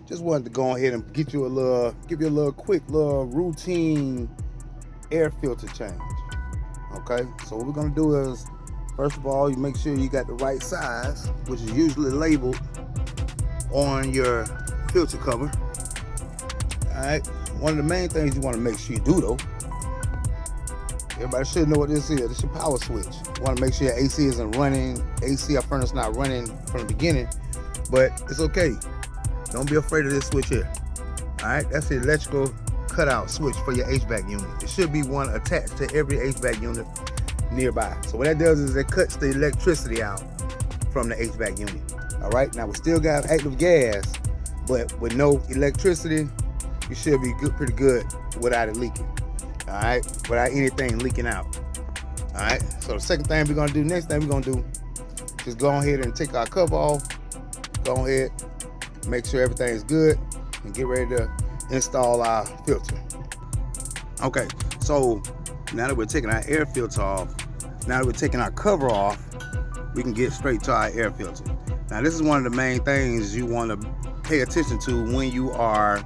Just wanted to go ahead and give you a little quick little routine air filter change. Okay, so what we're gonna do is, first of all, you make sure you got the right size, which is usually labeled on your filter cover. All right, one of the main things you want to make sure you do though, everybody should know what this is. This is your power switch. You want to make sure your AC isn't running, AC or furnace not running from the beginning, but it's okay. Don't be afraid of this switch here. All right, that's the electrical cutout switch for your HVAC unit. It should be one attached to every HVAC unit nearby. So what that does is it cuts the electricity out from the HVAC unit. All right, now we still got active gas, but with no electricity, you should be pretty good without it leaking. All right, without anything leaking out. All right, so the second thing we're gonna do, next thing we're gonna do, just go ahead and take our cover off. Go ahead, make sure everything is good, and get ready to install our filter. Okay, so now that we're taking our air filter off, now that we're taking our cover off, we can get straight to our air filter. Now this is one of the main things you want to pay attention to when you are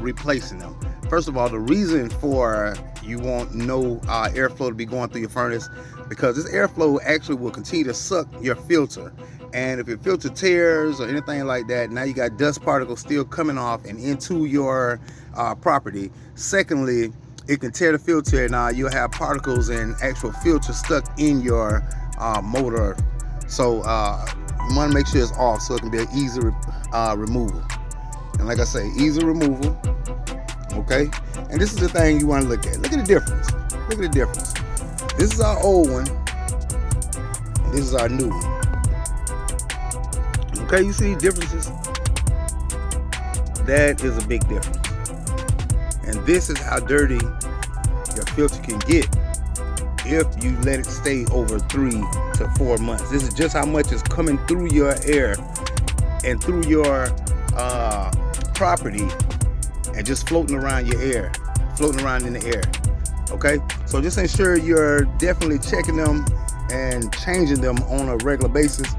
replacing them. First of all, the reason for you want no airflow to be going through your furnace, because this airflow actually will continue to suck your filter. And if your filter tears or anything like that, now you got dust particles still coming off and into your property. Secondly, it can tear the filter, and you'll have particles and actual filter stuck in your motor. So you want to make sure it's off so it can be an easy removal. And like I say, easy removal. Okay, and this is the thing you want to look at. Look at the difference. Look at the difference. This is our old one, and this is our new one. Okay, you see differences? That is a big difference. And this is how dirty your filter can get if you let it stay over 3 to 4 months. This is just how much is coming through your air and through your property and just floating around your air, floating around in the air. Okay, so just ensure you're definitely checking them and changing them on a regular basis,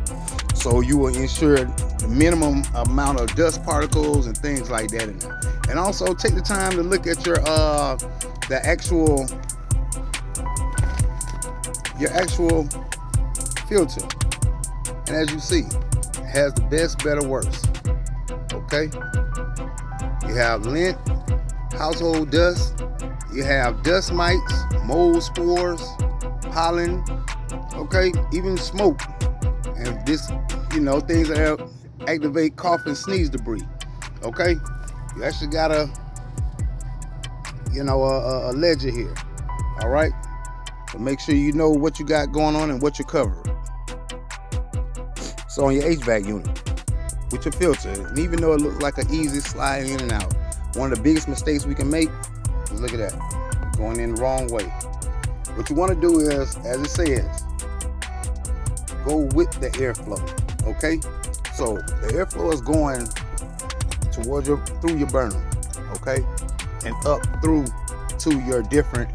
so you will ensure the minimum amount of dust particles and things like that in there. And also take the time to look at your actual filter. And as you see, it has the best, better, worst. Okay, you have lint, household dust, you have dust mites, mold spores, pollen, okay, even smoke, and this, things that help activate cough and sneeze debris. Okay, you actually got a ledger here. All right, so make sure you know what you got going on and what you're covering. So on your HVAC unit with your filter, and even though it looks like an easy slide in and out, one of the biggest mistakes we can make is, look at that, going in the wrong way. What you want to do is, as it says, go with the airflow. Okay, so the airflow is going towards through your burner, okay, and up through to your different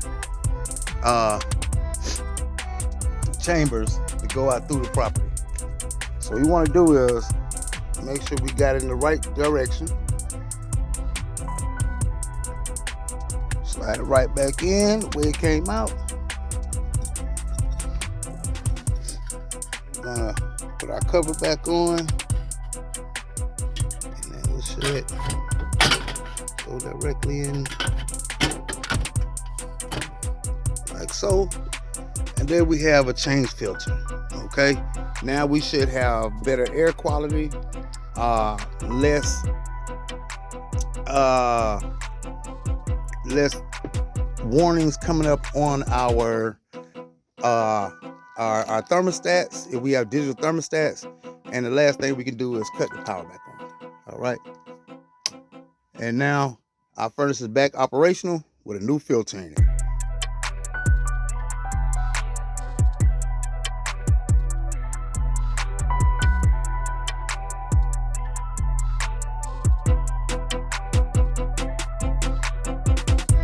chambers that go out through the property. So what you want to do is make sure we got it in the right direction. Slide it right back in the way it came out. We're gonna put our cover back on, and then we should go directly in like so. And then we have a change filter. Okay, now we should have better air quality, less warnings coming up on our thermostats if we have digital thermostats. And the last thing we can do is cut the power back on. All right, and now our furnace is back operational with a new filter in it.